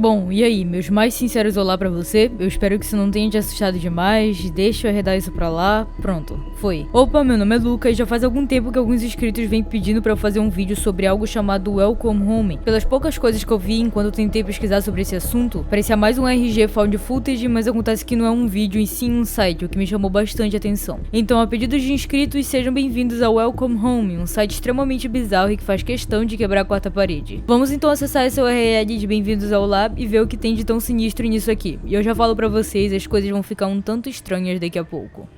Bom, e aí, meus mais sinceros olá pra você, eu espero que isso não tenha te assustado demais, deixa eu arredar isso pra lá, pronto, foi. Opa, meu nome é Lucas, já faz algum tempo que alguns inscritos vêm pedindo pra eu fazer um vídeo sobre algo chamado Welcome Home. Pelas poucas coisas que eu vi enquanto eu tentei pesquisar sobre esse assunto, parecia mais um RG Found Footage, mas acontece que não é um vídeo e sim um site, o que me chamou bastante atenção. Então, a pedido de inscritos, sejam bem-vindos ao Welcome Home, um site extremamente bizarro e que faz questão de quebrar a quarta parede. Vamos então acessar essa URL de bem-vindos ao Lab e ver o que tem de tão sinistro nisso aqui. E eu já falo pra vocês, as coisas vão ficar um tanto estranhas daqui a pouco.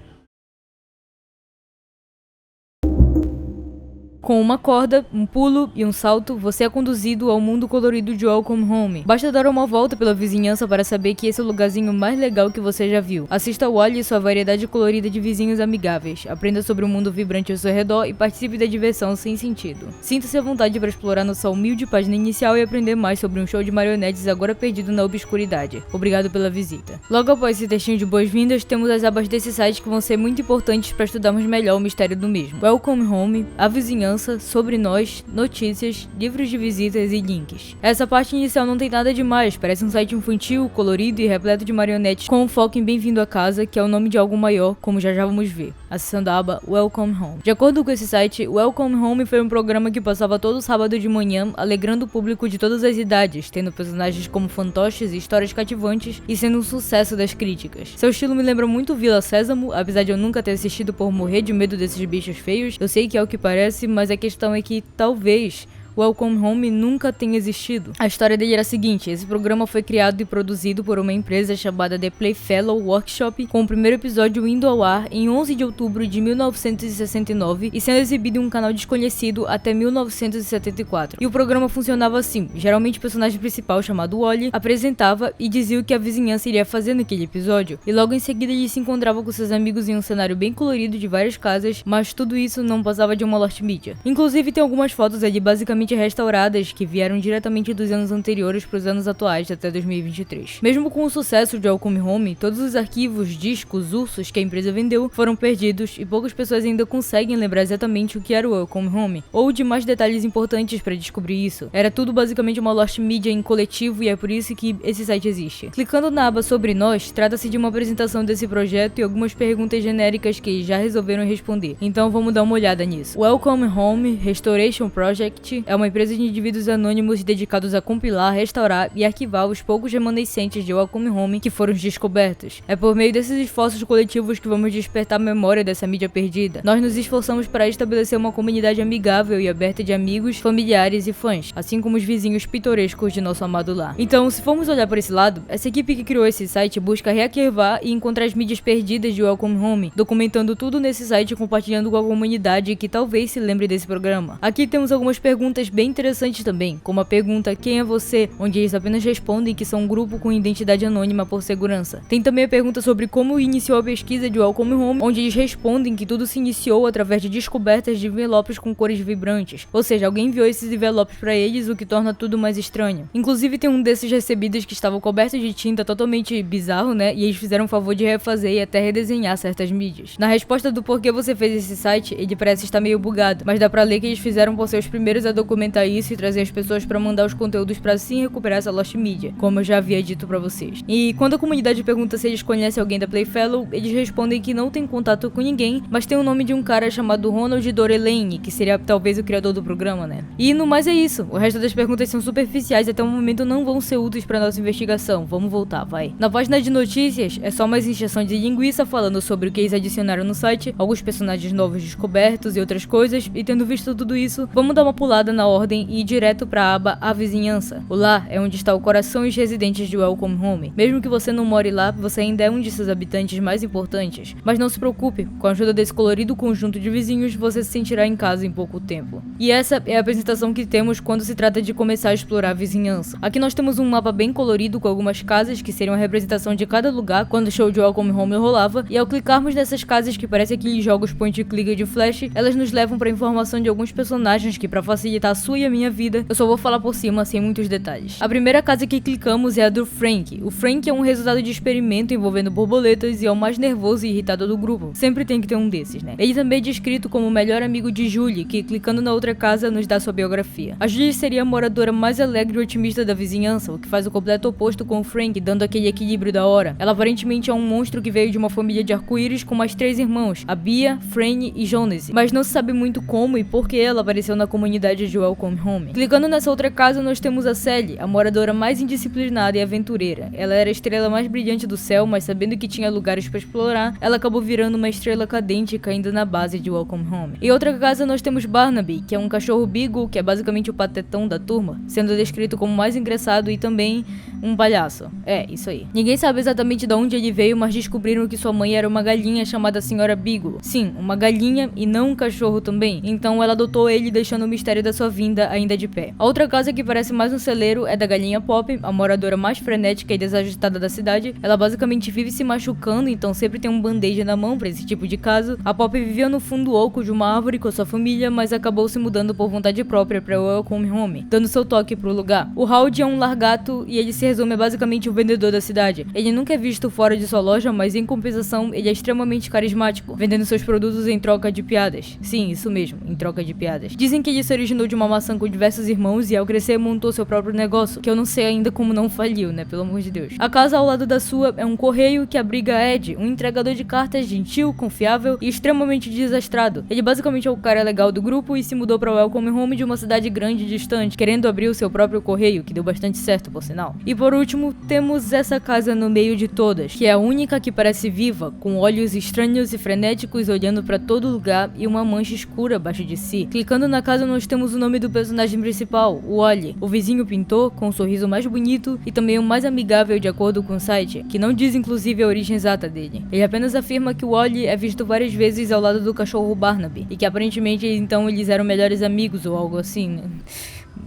Com uma corda, um pulo e um salto, você é conduzido ao mundo colorido de Welcome Home. Basta dar uma volta pela vizinhança para saber que esse é o lugarzinho mais legal que você já viu. Assista ao Wall-E e sua variedade colorida de vizinhos amigáveis. Aprenda sobre o mundo vibrante ao seu redor e participe da diversão sem sentido. Sinta-se à vontade para explorar nossa humilde página inicial e aprender mais sobre um show de marionetes agora perdido na obscuridade. Obrigado pela visita. Logo após esse textinho de boas-vindas, temos as abas desse site que vão ser muito importantes para estudarmos melhor o mistério do mesmo. Welcome Home, a vizinhança, sobre nós, notícias, livros de visitas e links. Essa parte inicial não tem nada demais, parece um site infantil, colorido e repleto de marionetes com um foco em Bem-vindo a Casa, que é o nome de algo maior, como já vamos ver, acessando a aba Welcome Home. De acordo com esse site, Welcome Home foi um programa que passava todo sábado de manhã, alegrando o público de todas as idades, tendo personagens como fantoches e histórias cativantes e sendo um sucesso das críticas. Seu estilo me lembra muito Vila Sésamo, apesar de eu nunca ter assistido por morrer de medo desses bichos feios, eu sei que é o que parece, mas a questão é que talvez Welcome Home nunca tenha existido. A história dele era a seguinte: esse programa foi criado e produzido por uma empresa chamada The Playfellow Workshop, com o primeiro episódio indo ao ar em 11 de outubro de 1969 e sendo exibido em um canal desconhecido até 1974. E o programa funcionava assim: geralmente o personagem principal, chamado Wall-E, apresentava e dizia o que a vizinhança iria fazer naquele episódio, e logo em seguida ele se encontrava com seus amigos em um cenário bem colorido de várias casas, mas tudo isso não passava de uma lost media. Inclusive tem algumas fotos ali basicamente restauradas que vieram diretamente dos anos anteriores para os anos atuais até 2023. Mesmo com o sucesso de Welcome Home, todos os arquivos, discos, ursos que a empresa vendeu foram perdidos e poucas pessoas ainda conseguem lembrar exatamente o que era o Welcome Home ou de mais detalhes importantes para descobrir isso. Era tudo basicamente uma lost media em coletivo e é por isso que esse site existe. Clicando na aba Sobre Nós, trata-se de uma apresentação desse projeto e algumas perguntas genéricas que já resolveram responder. Então vamos dar uma olhada nisso. Welcome Home Restoration Project é uma empresa de indivíduos anônimos dedicados a compilar, restaurar e arquivar os poucos remanescentes de Welcome Home que foram descobertos. É por meio desses esforços coletivos que vamos despertar a memória dessa mídia perdida. Nós nos esforçamos para estabelecer uma comunidade amigável e aberta de amigos, familiares e fãs, assim como os vizinhos pitorescos de nosso amado lar. Então, se formos olhar por esse lado, essa equipe que criou esse site busca rearquivar e encontrar as mídias perdidas de Welcome Home, documentando tudo nesse site e compartilhando com a comunidade que talvez se lembre desse programa. Aqui temos algumas perguntas bem interessantes também, como a pergunta "Quem é você?", onde eles apenas respondem que são um grupo com identidade anônima por segurança. Tem também a pergunta sobre como iniciou a pesquisa de Welcome Home, onde eles respondem que tudo se iniciou através de descobertas de envelopes com cores vibrantes, ou seja, alguém enviou esses envelopes para eles, o que torna tudo mais estranho. Inclusive tem um desses recebidos que estava coberto de tinta totalmente bizarro, né, e eles fizeram o favor de refazer e até redesenhar certas mídias. Na resposta do porquê você fez esse site, ele parece estar meio bugado, mas dá pra ler que eles fizeram por ser os primeiros a documentar isso e trazer as pessoas pra mandar os conteúdos pra sim recuperar essa lost media, como eu já havia dito pra vocês. E quando a comunidade pergunta se eles conhecem alguém da Playfellow, eles respondem que não tem contato com ninguém, mas tem o nome de um cara chamado Ronald Dorelane, que seria talvez o criador do programa, né? E no mais é isso, o resto das perguntas são superficiais e até o momento não vão ser úteis pra nossa investigação. Vamos voltar, vai. Na página de notícias, é só mais injeção de linguiça falando sobre o que eles adicionaram no site, alguns personagens novos descobertos e outras coisas, e tendo visto tudo isso, vamos dar uma pulada na ordem e ir direto para a aba A Vizinhança. O lar é onde está o coração e os residentes de Welcome Home. Mesmo que você não more lá, você ainda é um de seus habitantes mais importantes. Mas não se preocupe, com a ajuda desse colorido conjunto de vizinhos, você se sentirá em casa em pouco tempo. E essa é a apresentação que temos quando se trata de começar a explorar a vizinhança. Aqui nós temos um mapa bem colorido com algumas casas que seriam a representação de cada lugar quando o show de Welcome Home rolava, e ao clicarmos nessas casas que parecem aqueles jogos point and click de flash, elas nos levam para a informação de alguns personagens que, para facilitar a sua e a minha vida, eu só vou falar por cima, sem muitos detalhes. A primeira casa que clicamos é a do Frank. O Frank é um resultado de experimento envolvendo borboletas e é o mais nervoso e irritado do grupo. Sempre tem que ter um desses, né? Ele também é descrito como o melhor amigo de Julie, que clicando na outra casa nos dá sua biografia. A Julie seria a moradora mais alegre e otimista da vizinhança, o que faz o completo oposto com o Frank, dando aquele equilíbrio da hora. Ela aparentemente é um monstro que veio de uma família de arco-íris com mais 3 irmãos, a Bia, Franny e Jonas, mas não se sabe muito como e por que ela apareceu na comunidade de Welcome Home. Clicando nessa outra casa, nós temos a Sally, a moradora mais indisciplinada e aventureira. Ela era a estrela mais brilhante do céu, mas sabendo que tinha lugares para explorar, ela acabou virando uma estrela cadente caindo na base de Welcome Home. Em outra casa nós temos Barnaby, que é um cachorro beagle, que é basicamente o patetão da turma, sendo descrito como mais engraçado e também um palhaço. É, isso aí. Ninguém sabe exatamente de onde ele veio, mas descobriram que sua mãe era uma galinha chamada Senhora Beagle. Sim, uma galinha e não um cachorro também. Então ela adotou ele, deixando o mistério da sua vinda ainda de pé. A outra casa que parece mais um celeiro é da galinha Pop, a moradora mais frenética e desajustada da cidade. Ela basicamente vive se machucando, então sempre tem um band-aid na mão pra esse tipo de caso. A Pop vivia no fundo oco de uma árvore com sua família, mas acabou se mudando por vontade própria pra Welcome Home, dando seu toque pro lugar. O Howdy é um largato e ele se resume a basicamente o vendedor da cidade. Ele nunca é visto fora de sua loja, mas em compensação ele é extremamente carismático, vendendo seus produtos em troca de piadas. Sim, isso mesmo, em troca de piadas. Dizem que ele se originou de uma maçã com diversos irmãos e ao crescer montou seu próprio negócio, que eu não sei ainda como não faliu, né, pelo amor de Deus. A casa ao lado da sua é um correio que abriga Ed, um entregador de cartas gentil, confiável e extremamente desastrado. Ele basicamente é o cara legal do grupo e se mudou pra Welcome Home de uma cidade grande e distante, querendo abrir o seu próprio correio, que deu bastante certo, por sinal. E por último, temos essa casa no meio de todas, que é a única que parece viva, com olhos estranhos e frenéticos olhando pra todo lugar e uma mancha escura abaixo de si. Clicando na casa nós temos o nome do personagem principal, o Wally, o vizinho pintor com o sorriso mais bonito e também o mais amigável de acordo com o site, que não diz inclusive a origem exata dele. Ele apenas afirma que o Wally é visto várias vezes ao lado do cachorro Barnaby, e que aparentemente então eles eram melhores amigos ou algo assim, né?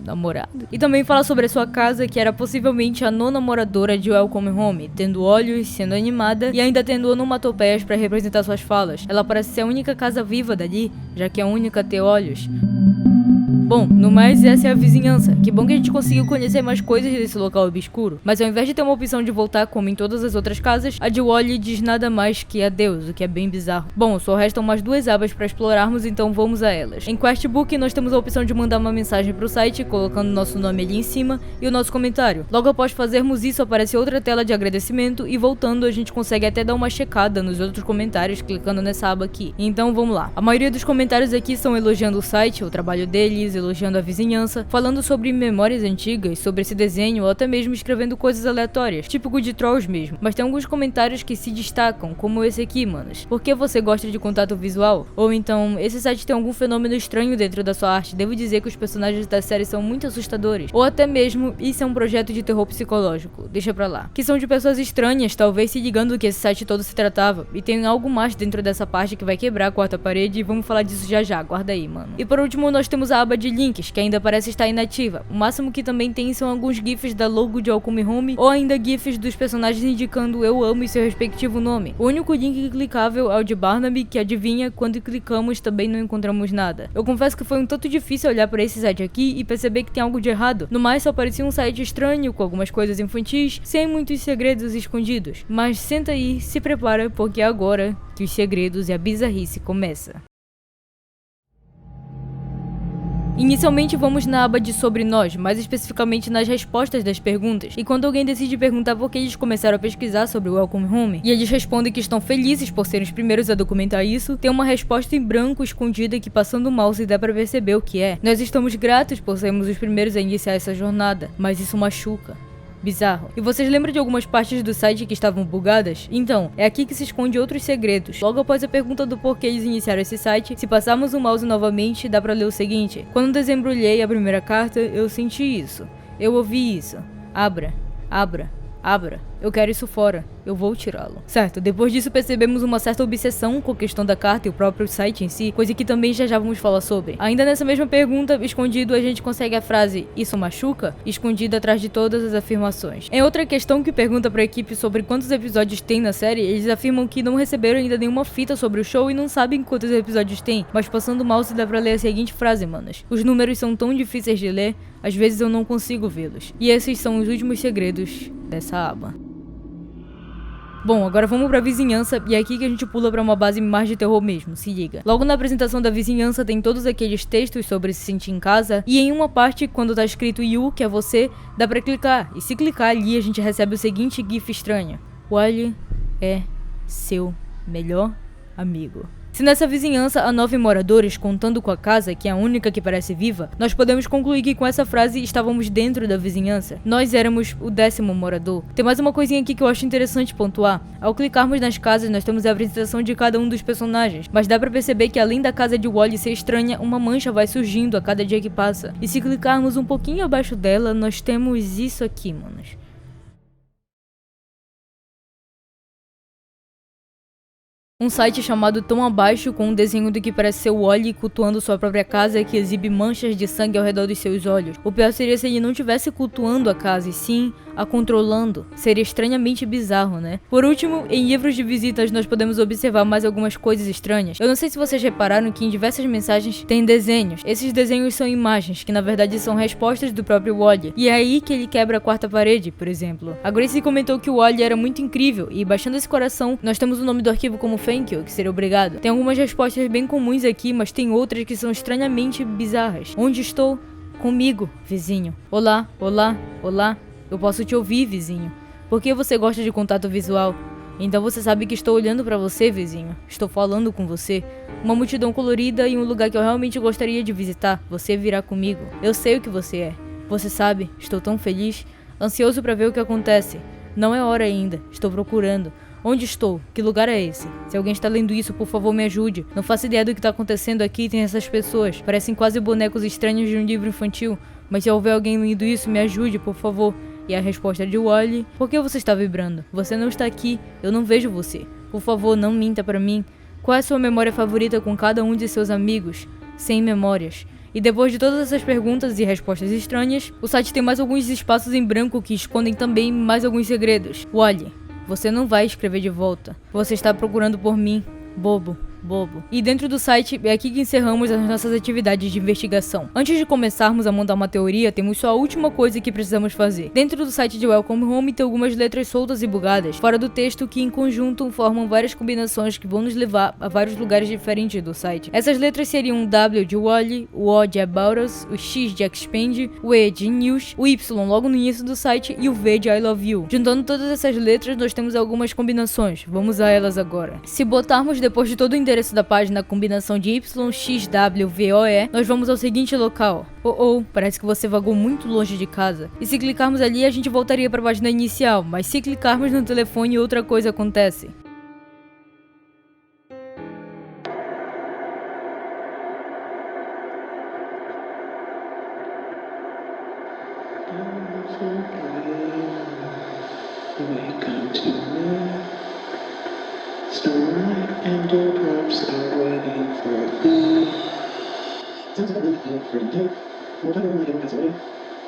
Namorado. E também fala sobre a sua casa, que era possivelmente a nona moradora de Welcome Home, tendo olhos, sendo animada e ainda tendo onomatopeias para representar suas falas. Ela parece ser a única casa viva dali, já que é a única a ter olhos. Bom, no mais, essa é a vizinhança. Que bom que a gente conseguiu conhecer mais coisas desse local obscuro. Mas ao invés de ter uma opção de voltar como em todas as outras casas, a de Wally diz nada mais que adeus, o que é bem bizarro. Bom, só restam mais 2 abas para explorarmos, então vamos a elas. Em Questbook nós temos a opção de mandar uma mensagem pro site, colocando nosso nome ali em cima e o nosso comentário. Logo após fazermos isso, aparece outra tela de agradecimento e voltando a gente consegue até dar uma checada nos outros comentários clicando nessa aba aqui. Então vamos lá. A maioria dos comentários aqui são elogiando o site, o trabalho deles, elogiando a vizinhança, falando sobre memórias antigas, sobre esse desenho ou até mesmo escrevendo coisas aleatórias, típico de trolls mesmo. Mas tem alguns comentários que se destacam, como esse aqui, manos. Por que você gosta de contato visual? Ou então, esse site tem algum fenômeno estranho dentro da sua arte, devo dizer que os personagens da série são muito assustadores. Ou até mesmo, isso é um projeto de terror psicológico, deixa pra lá. Que são de pessoas estranhas, talvez se ligando do que esse site todo se tratava. E tem algo mais dentro dessa parte que vai quebrar a quarta parede e vamos falar disso já já, guarda aí, mano. E por último, nós temos a aba de links, que ainda parece estar inativa. O máximo que também tem são alguns gifs da logo de Welcome Home ou ainda gifs dos personagens indicando eu amo e seu respectivo nome. O único link clicável é o de Barnaby, que adivinha, quando clicamos também não encontramos nada. Eu confesso que foi um tanto difícil olhar para esse site aqui e perceber que tem algo de errado. No mais, só parecia um site estranho, com algumas coisas infantis, sem muitos segredos escondidos. Mas senta aí, se prepara, porque é agora que os segredos e a bizarrice começa. Inicialmente vamos na aba de sobre nós, mais especificamente nas respostas das perguntas. E quando alguém decide perguntar por que eles começaram a pesquisar sobre o Welcome Home, e eles respondem que estão felizes por serem os primeiros a documentar isso, tem uma resposta em branco escondida que passando o mouse dá pra perceber o que é. Nós estamos gratos por sermos os primeiros a iniciar essa jornada, mas isso machuca. Bizarro. E vocês lembram de algumas partes do site que estavam bugadas? Então, é aqui que se esconde outros segredos. Logo após a pergunta do porquê eles iniciaram esse site, se passarmos o mouse novamente, dá pra ler o seguinte: quando desembrulhei a primeira carta, eu senti isso. Eu ouvi isso. Abra, abra, abra. Eu quero isso fora. Eu vou tirá-lo. Certo, depois disso percebemos uma certa obsessão com a questão da carta e o próprio site em si, coisa que também já vamos falar sobre. Ainda nessa mesma pergunta, escondido, a gente consegue a frase "isso machuca?", escondida atrás de todas as afirmações. Em outra questão que pergunta pra equipe sobre quantos episódios tem na série, eles afirmam que não receberam ainda nenhuma fita sobre o show e não sabem quantos episódios tem, mas passando o mouse dá pra ler a seguinte frase, manos: os números são tão difíceis de ler, às vezes eu não consigo vê-los. E esses são os últimos segredos dessa aba. Bom, agora vamos pra vizinhança, e é aqui que a gente pula pra uma base mais de terror mesmo, se liga. Logo na apresentação da vizinhança tem todos aqueles textos sobre se sentir em casa, e em uma parte, quando tá escrito You, que é você, dá pra clicar, e se clicar ali a gente recebe o seguinte gif estranho: Wally é seu melhor amigo. Se nessa vizinhança há 9 moradores, contando com a casa, que é a única que parece viva, nós podemos concluir que com essa frase estávamos dentro da vizinhança. Nós éramos o 10º morador. Tem mais uma coisinha aqui que eu acho interessante pontuar. Ao clicarmos nas casas, nós temos a apresentação de cada um dos personagens, mas dá pra perceber que além da casa de Wally ser estranha, uma mancha vai surgindo a cada dia que passa. E se clicarmos um pouquinho abaixo dela, nós temos isso aqui, manos. Um site chamado Tão Abaixo, com um desenho do que parece ser o Wally cultuando sua própria casa, que exibe manchas de sangue ao redor dos seus olhos. O pior seria se ele não estivesse cultuando a casa, e sim a controlando. Seria estranhamente bizarro, né? Por último, em livros de visitas nós podemos observar mais algumas coisas estranhas. Eu não sei se vocês repararam que em diversas mensagens tem desenhos. Esses desenhos são imagens, que na verdade são respostas do próprio Wally. E é aí que ele quebra a quarta parede, por exemplo. A Gracie comentou que o Wally era muito incrível, e baixando esse coração, nós temos o nome do arquivo como thank you, que seria obrigado. Tem algumas respostas bem comuns aqui, mas tem outras que são estranhamente bizarras. Onde estou? Comigo, vizinho. Olá, olá, olá. Eu posso te ouvir, vizinho. Por que você gosta de contato visual? Então você sabe que estou olhando pra você, vizinho. Estou falando com você. Uma multidão colorida e um lugar que eu realmente gostaria de visitar. Você virá comigo. Eu sei o que você é. Você sabe, estou tão feliz. Ansioso pra ver o que acontece. Não é hora ainda. Estou procurando. Onde estou? Que lugar é esse? Se alguém está lendo isso, por favor me ajude. Não faço ideia do que está acontecendo aqui. Tem essas pessoas. Parecem quase bonecos estranhos de um livro infantil. Mas se houver alguém lendo isso, me ajude, por favor. E a resposta de Wally: por que você está vibrando? Você não está aqui. Eu não vejo você. Por favor, não minta pra mim. Qual é a sua memória favorita com cada um de seus amigos? Sem memórias. E depois de todas essas perguntas e respostas estranhas, o site tem mais alguns espaços em branco que escondem também mais alguns segredos. Wally, você não vai escrever de volta. Você está procurando por mim. Bobo. Bobo. E dentro do site é aqui que encerramos as nossas atividades de investigação. Antes de começarmos a montar uma teoria, temos só a última coisa que precisamos fazer. Dentro do site de Welcome Home tem algumas letras soltas e bugadas, fora do texto, que em conjunto formam várias combinações que vão nos levar a vários lugares diferentes do site. Essas letras seriam o W de Wally, o O de About Us, o X de Expand, o E de News, o Y logo no início do site e o V de I Love You. Juntando todas essas letras, nós temos algumas combinações. Vamos a elas agora. Se botarmos depois de todo o endereço da página a combinação de YXWVOE, nós vamos ao seguinte local. Parece que você vagou muito longe de casa. E se clicarmos ali, a gente voltaria para a página inicial, mas se clicarmos no telefone, outra coisa acontece. And dewdrops are waiting for me. Sounds like a really good friend day. What I really don't pass away.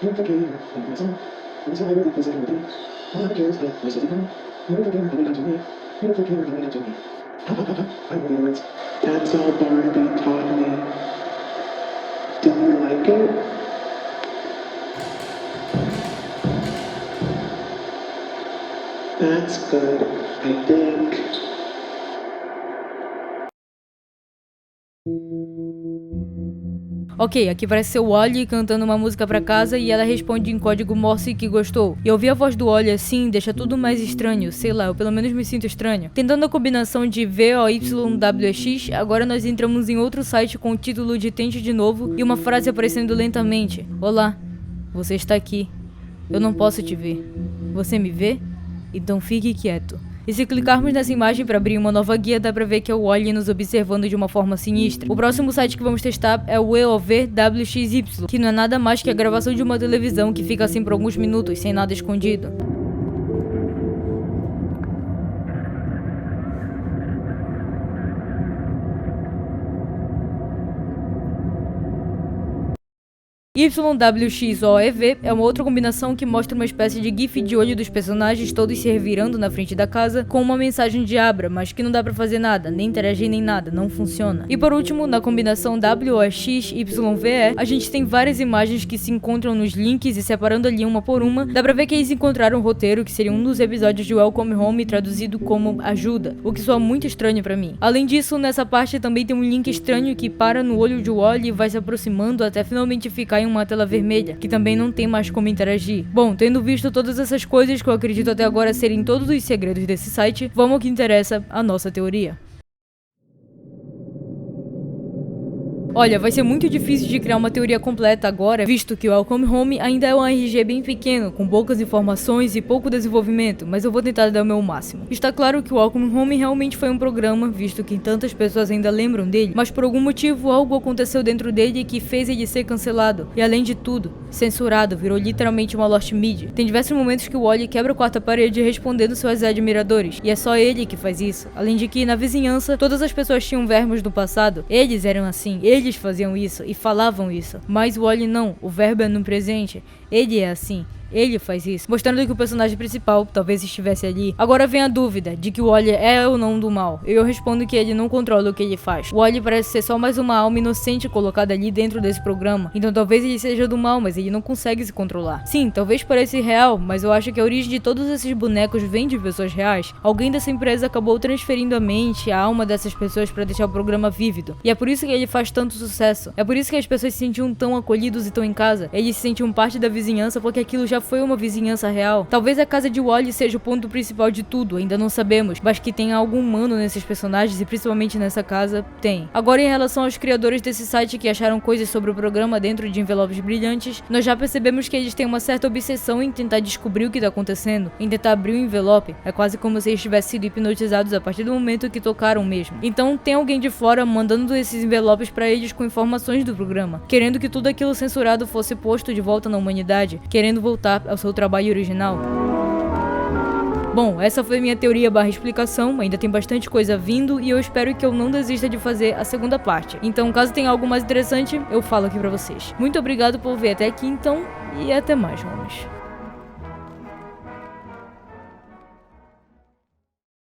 You're forgetting your favorite song. I'm sorry, I really feel second with you. All I care is that voice of the phone. You're forgetting coming down to me. You're forgetting coming down to me. Ha ha ha ha. I know the words. That's all Barbie taught me. Do you like it? That's good, I think. Ok, aqui parece ser o Wally cantando uma música pra casa e ela responde em código Morse que gostou. E ouvir a voz do Wally assim deixa tudo mais estranho, sei lá, eu pelo menos me sinto estranho. Tentando a combinação de VOYWX, agora nós entramos em outro site com o título de Tente de Novo e uma frase aparecendo lentamente. Olá, você está aqui. Eu não posso te ver. Você me vê? Então fique quieto. E se clicarmos nessa imagem para abrir uma nova guia, dá pra ver que é o Wally nos observando de uma forma sinistra. O próximo site que vamos testar é o EOVWXY, que não é nada mais que a gravação de uma televisão que fica assim por alguns minutos, sem nada escondido. YWXOEV é uma outra combinação que mostra uma espécie de gif de olho dos personagens todos se revirando na frente da casa com uma mensagem de Abra, mas que não dá pra fazer nada, nem interagir nem nada, não funciona. E por último, na combinação WOXYVE, a gente tem várias imagens que se encontram nos links e separando ali uma por uma, dá pra ver que eles encontraram um roteiro que seria um dos episódios de Welcome Home traduzido como ajuda, o que soa muito estranho pra mim. Além disso, nessa parte também tem um link estranho que para no olho de Wally e vai se aproximando até finalmente ficar em uma tela vermelha, que também não tem mais como interagir. Bom, tendo visto todas essas coisas que eu acredito até agora serem todos os segredos desse site, vamos ao que interessa, a nossa teoria. Olha, vai ser muito difícil de criar uma teoria completa agora, visto que o Welcome Home ainda é um RG bem pequeno, com poucas informações e pouco desenvolvimento, mas eu vou tentar dar o meu máximo. Está claro que o Welcome Home realmente foi um programa, visto que tantas pessoas ainda lembram dele, mas por algum motivo algo aconteceu dentro dele que fez ele ser cancelado, e além de tudo, censurado, virou literalmente uma lost media. Tem diversos momentos que o Wally quebra a quarta parede respondendo seus admiradores, e é só ele que faz isso. Além de que, na vizinhança, todas as pessoas tinham vermes no passado, eles eram assim, eles faziam isso e falavam isso, mas o Wally não, o verbo é no presente, ele é assim. Ele faz isso, mostrando que o personagem principal talvez estivesse ali. Agora vem a dúvida de que o Wally é ou não do mal. Eu respondo que ele não controla o que ele faz. O Wally parece ser só mais uma alma inocente colocada ali dentro desse programa. Então talvez ele seja do mal, mas ele não consegue se controlar. Sim, talvez pareça irreal, mas eu acho que a origem de todos esses bonecos vem de pessoas reais. Alguém dessa empresa acabou transferindo a mente, a alma dessas pessoas para deixar o programa vívido. E é por isso que ele faz tanto sucesso. É por isso que as pessoas se sentiam tão acolhidos e tão em casa. Eles se sentiam parte da vizinhança porque aquilo já foi uma vizinhança real. Talvez a casa de Wally seja o ponto principal de tudo, ainda não sabemos, mas que tem algo humano nesses personagens e principalmente nessa casa, tem. Agora, em relação aos criadores desse site que acharam coisas sobre o programa dentro de envelopes brilhantes, nós já percebemos que eles têm uma certa obsessão em tentar descobrir o que tá acontecendo, em tentar abrir o envelope. É quase como se eles tivessem sido hipnotizados a partir do momento que tocaram mesmo. Então tem alguém de fora mandando esses envelopes pra eles com informações do programa, querendo que tudo aquilo censurado fosse posto de volta na humanidade, querendo voltar ao seu trabalho original. Bom, essa foi minha teoria / explicação, ainda tem bastante coisa vindo e eu espero que eu não desista de fazer a segunda parte. Então, caso tenha algo mais interessante, eu falo aqui pra vocês. Muito obrigado por ver até aqui então, e até mais, homens.